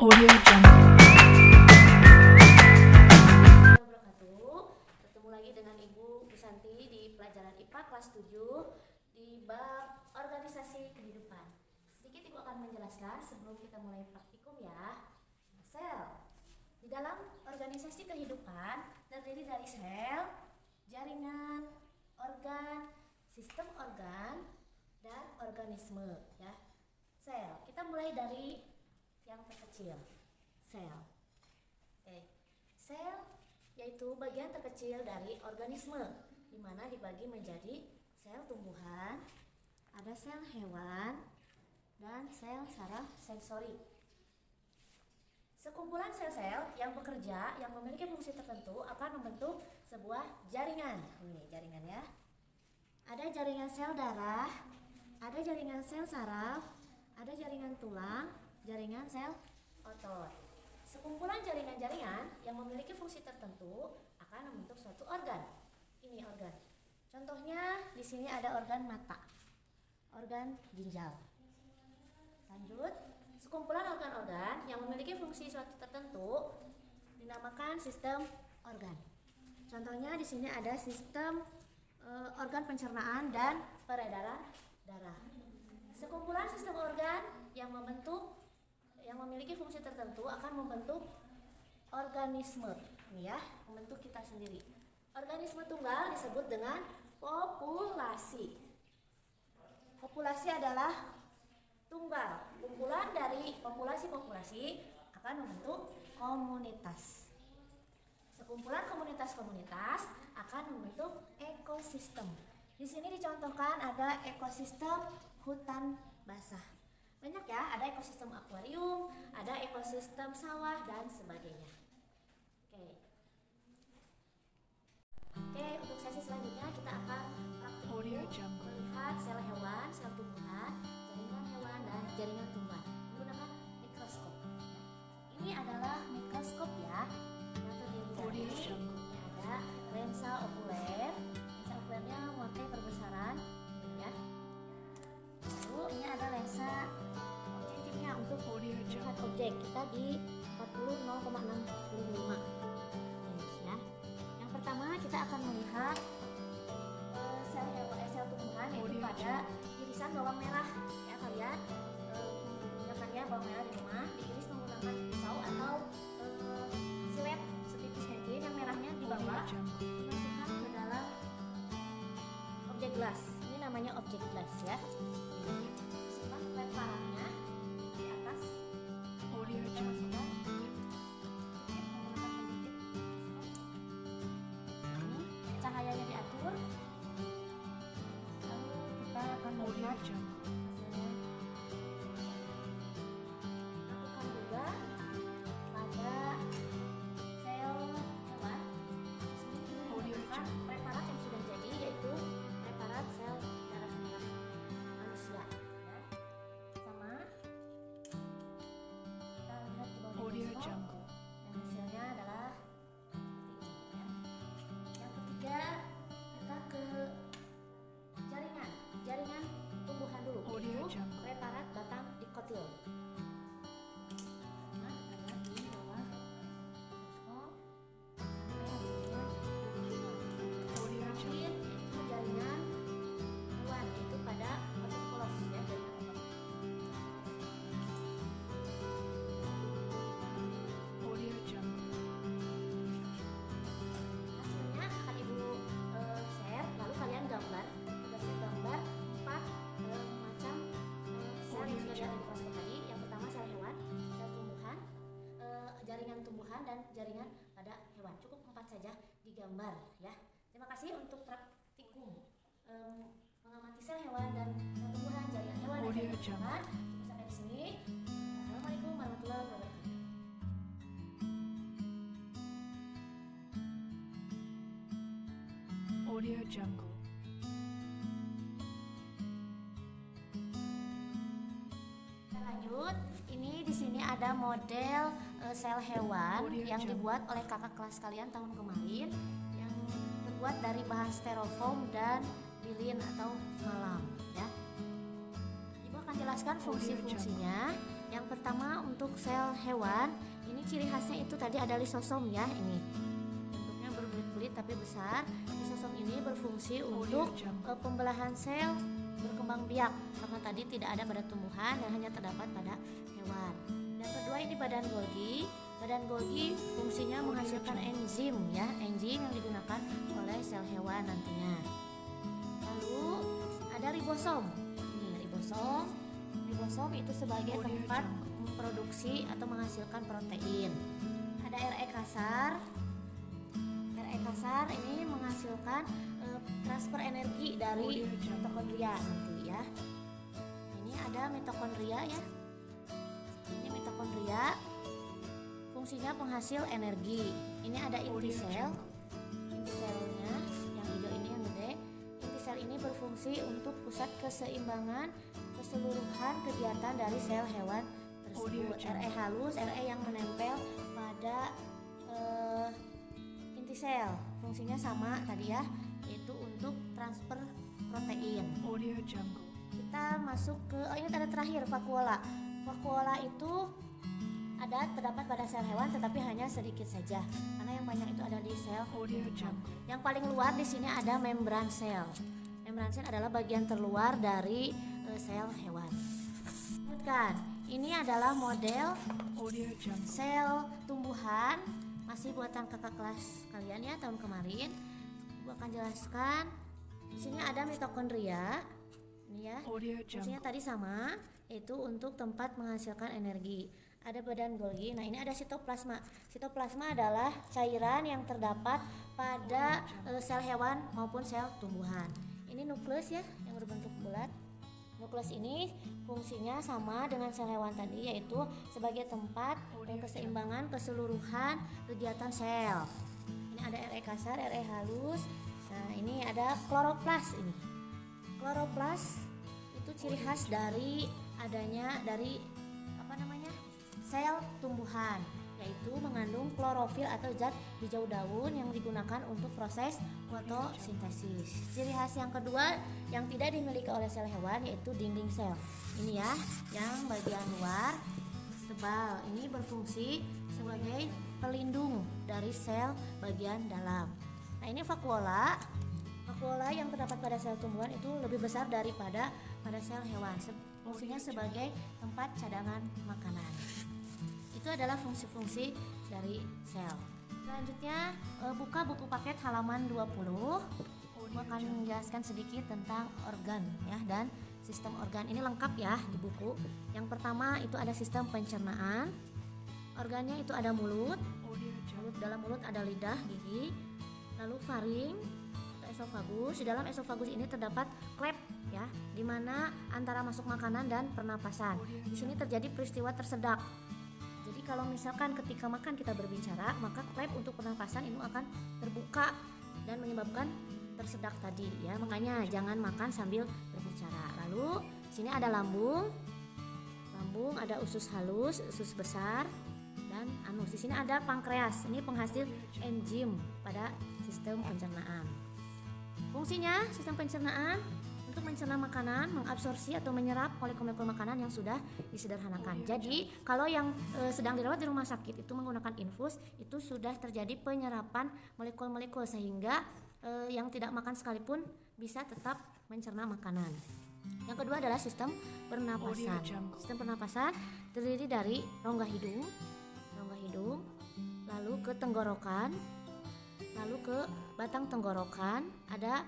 Audio Jungle. Wabarakatuh. Bertemu lagi dengan Ibu Busanti di pelajaran IPA kelas 7 di bab organisasi kehidupan. Sedikit Ibu akan menjelaskan sebelum kita mulai praktikum ya. Sel. Di dalam organisasi kehidupan terdiri dari sel, jaringan, organ, sistem organ, dan organisme ya. Sel. Kita mulai dari yang terkecil. Sel. Oke. Sel yaitu bagian terkecil dari organisme, di mana dibagi menjadi sel tumbuhan, ada sel hewan, dan sel saraf sensori. Sekumpulan sel-sel yang bekerja, yang memiliki fungsi tertentu akan membentuk sebuah jaringan. Ini jaringan ya. Ada jaringan sel darah, ada jaringan sel saraf, ada jaringan tulang, jaringan sel otot. Sekumpulan jaringan-jaringan yang memiliki fungsi tertentu akan membentuk suatu organ. Ini organ. Contohnya di sini ada organ mata, organ ginjal. Lanjut, sekumpulan organ-organ yang memiliki fungsi suatu tertentu dinamakan sistem organ. Contohnya di sini ada sistem organ pencernaan dan peredaran darah. Sekumpulan sistem organ yang memiliki fungsi tertentu akan membentuk organisme. Ini ya, membentuk kita sendiri. Organisme tunggal disebut dengan populasi. Populasi adalah tunggal, kumpulan dari populasi-populasi akan membentuk komunitas. Sekumpulan komunitas-komunitas akan membentuk ekosistem. Di sini dicontohkan ada ekosistem hutan basah. Banyak ya, ada ekosistem akuarium, ada ekosistem sawah dan sebagainya. Oke, untuk sesi selanjutnya kita akan Audio praktik Jungle. melihat sel hewan, sel tumbuhan, jaringan hewan dan jaringan tumbuhan menggunakan mikroskop. Ini adalah mikroskop ya, yang terdiri Audio dari Jungle. ini ada lensa okuler. Lensa okulernya memakai perbesaran ini ya. Lalu ini ada lensa objektifnya untuk Audio melihat Jungle. objek kita di 40,65 inch ya. Yang pertama kita akan melihat sel tumbuhan yaitu Audio pada irisan bawang merah ya. Kalian menggunakannya bawang merah di rumah, diiris menggunakan pisau atau silet setipis mungkin. Yang merahnya Audio dibawa Jungle. dimasukkan ke dalam objek gelas. Ini namanya objek gelas ya. Masukkan preparatnya di atas. Audio Kita Jungle. masukkan sedikit menggunakan penjepit. Ini cahayanya diatur. Lalu kita akan Audio melihat Jungle. hasilnya. Lakukan juga pada sel hewan. Di sini Audio menggunakan Jungle. preparat yang sudah jadi, yaitu preparat sel darah merah manusia ya. Sama kita lihat di bawah Audio mikroskop Jungle. dan hasilnya adalah seperti ini ya. Yang ketiga kita ke jaringan tumbuhan dulu, Audio yaitu Jungle. preparat batang dikotil. Nah, kita lihat di bawah mikroskop sampai hasilnya begini. Audio Terakhir Jungle. yaitu jaringan hewan, yaitu pada otot polos ya, jaringan otot. Audio Jungle. Hasilnya akan Ibu share, lalu kalian gambar. Tugasnya gambar 4 macam sel yang sudah ada di mikroskop tadi. Yang pertama sel hewan, sel tumbuhan, jaringan tumbuhan dan jaringan pada hewan. Cukup 4 saja digambar ya. Terima kasih untuk praktikum mengamati sel hewan dan sel tumbuhan, jaringan hewan dan Audio jaringan Jungle. tumbuhan. Cukup sampai di sini. Assalamualaikum warahmatullahi wabarakatuh. Audio Jungle. Kita lanjut. Ini di sini ada model sel hewan Audio yang Jungle. dibuat oleh kakak kelas kalian tahun kemarin, yang terbuat dari bahan styrofoam dan lilin atau malam ya. Ibu akan jelaskan fungsi-fungsinya. Yang pertama untuk sel hewan, ini ciri khasnya itu tadi ada lisosom ya, ini bentuknya berbelit-belit tapi besar. Lisosom ini berfungsi untuk pembelahan sel berkembang biak, karena tadi tidak ada pada tumbuhan dan hanya terdapat pada hewan. Yang kedua ini badan Golgi. Badan Golgi fungsinya menghasilkan enzim ya, enzim yang digunakan oleh sel hewan nantinya. Lalu ada ribosom. Ini ribosom. Ribosom itu sebagai tempat memproduksi atau menghasilkan protein. Ada RE kasar. RE kasar ini menghasilkan transfer energi dari mitokondria nanti ya. Ini ada mitokondria ya. Ini mitokondria fungsinya penghasil energi. Ini ada inti sel. Inti selnya yang hijau ini yang gede. Inti sel ini berfungsi untuk pusat keseimbangan keseluruhan kegiatan dari sel hewan tersebut. RE halus, RE yang menempel pada inti sel. Fungsinya sama tadi ya, yaitu untuk transfer protein. Kita masuk ke ini ada terakhir vakuola. Vakuola itu terdapat pada sel hewan tetapi hanya sedikit saja karena yang banyak itu ada di sel tumbuhan. Yang paling luar di sini ada membran sel. Membran sel adalah bagian terluar dari sel hewan. Lanjutkan. Ini adalah model sel tumbuhan, masih buatan kakak kelas kalian ya tahun kemarin. Ibu akan jelaskan. Di sini ada mitokondria. Ini ya. Fungsinya tadi sama, yaitu untuk tempat menghasilkan energi. Ada badan Golgi. Nah, ini ada sitoplasma. Sitoplasma adalah cairan yang terdapat pada sel hewan maupun sel tumbuhan. Ini nukleus ya, yang berbentuk bulat. Nukleus ini fungsinya sama dengan sel hewan tadi, yaitu sebagai tempat keseimbangan keseluruhan kegiatan sel. Ini ada RE kasar, RE halus. Nah, ini ada kloroplas ini. Kloroplas itu ciri khas dari adanya sel tumbuhan, yaitu mengandung klorofil atau zat hijau daun yang digunakan untuk proses fotosintesis. Ciri khas yang kedua yang tidak dimiliki oleh sel hewan yaitu dinding sel. Ini ya, yang bagian luar tebal. Ini berfungsi sebagai pelindung dari sel bagian dalam. Nah, ini vakuola. Vakuola yang terdapat pada sel tumbuhan itu lebih besar daripada pada sel hewan. Fungsinya sebagai tempat cadangan makanan. Itu adalah fungsi-fungsi dari sel. Selanjutnya buka buku paket halaman 20. Aku akan menjelaskan sedikit tentang organ ya dan sistem organ. Ini lengkap ya di buku. Yang pertama itu ada sistem pencernaan. Organnya itu ada mulut. Dalam mulut ada lidah, gigi, lalu faring, esofagus. Di dalam esofagus ini terdapat klep ya, di mana antara masuk makanan dan pernapasan. Di sini terjadi peristiwa tersedak. Jadi kalau misalkan ketika makan kita berbicara, maka klep untuk pernapasan itu akan terbuka dan menyebabkan tersedak tadi ya. Makanya jangan makan sambil berbicara. Lalu sini ada lambung. Lambung ada usus halus, usus besar dan anus. Di sini ada pankreas. Ini penghasil enzim pada sistem pencernaan. Fungsinya sistem pencernaan untuk mencerna makanan, mengabsorpsi atau menyerap molekul-molekul makanan yang sudah disederhanakan. Jadi kalau yang sedang dirawat di rumah sakit itu menggunakan infus, itu sudah terjadi penyerapan molekul-molekul sehingga yang tidak makan sekalipun bisa tetap mencerna makanan. Yang kedua adalah sistem pernapasan. Sistem pernapasan terdiri dari rongga hidung, lalu ke tenggorokan, lalu ke batang tenggorokan, ada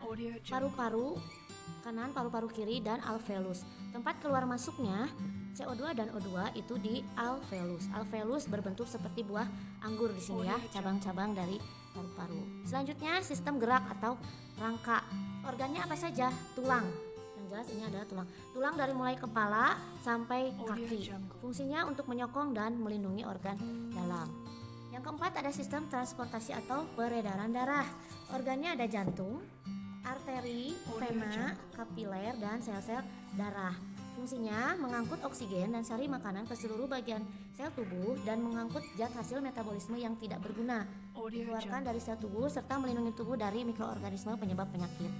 paru-paru kanan, paru-paru kiri, dan alveolus. Tempat keluar masuknya CO2 dan O2 itu di alveolus. Alveolus berbentuk seperti buah anggur di sini ya, cabang-cabang dari paru-paru. Selanjutnya sistem gerak atau rangka. Organnya apa saja? Tulang. Yang jelas ini adalah tulang. Tulang dari mulai kepala sampai kaki. Fungsinya untuk menyokong dan melindungi organ dalam. Yang keempat ada sistem transportasi atau peredaran darah. Organnya ada jantung, arteri, vena, kapiler, dan sel-sel darah. Fungsinya mengangkut oksigen dan sari makanan ke seluruh bagian sel tubuh dan mengangkut zat hasil metabolisme yang tidak berguna dikeluarkan dari sel tubuh serta melindungi tubuh dari mikroorganisme penyebab penyakit.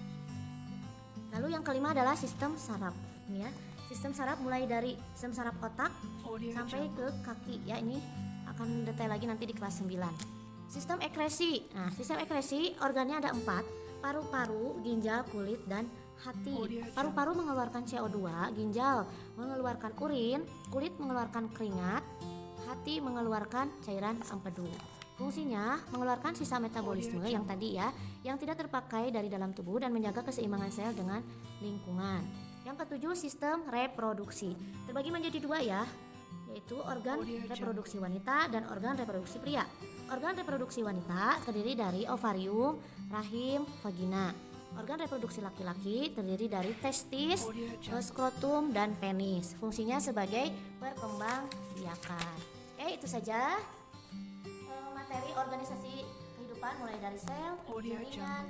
Lalu yang kelima adalah sistem saraf. Ini ya, Sistem saraf mulai dari sistem saraf otak Audio sampai Jungle. ke kaki ya, ini akan detail lagi nanti di kelas 9. Sistem ekresi. Nah, sistem ekresi organnya ada 4, paru-paru, ginjal, kulit, dan hati. Audio Jungle. Paru-paru mengeluarkan CO2, ginjal mengeluarkan urin, kulit mengeluarkan keringat, hati mengeluarkan cairan empedu. Fungsinya mengeluarkan sisa metabolisme Audio yang tadi ya, yang tidak terpakai dari dalam tubuh dan menjaga keseimbangan sel dengan lingkungan. Yang ketujuh, sistem reproduksi. Terbagi menjadi 2 ya, yaitu organ Audio reproduksi wanita dan organ reproduksi pria. Organ reproduksi wanita terdiri dari ovarium, rahim, vagina. Organ reproduksi laki-laki terdiri dari testis, Audio Jungle. skrotum, dan penis. Fungsinya sebagai perkembangbiakan. Oke, itu saja materi organisasi kehidupan mulai dari sel, Audio jaringan,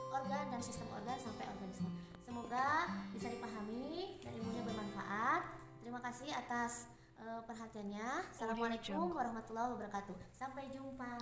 organ dan sistem organ sampai organisme. Semoga bisa dipahami dan ilmunya bermanfaat. Terima kasih atas perhatiannya. Assalamualaikum Jungle. warahmatullahi wabarakatuh. Sampai jumpa.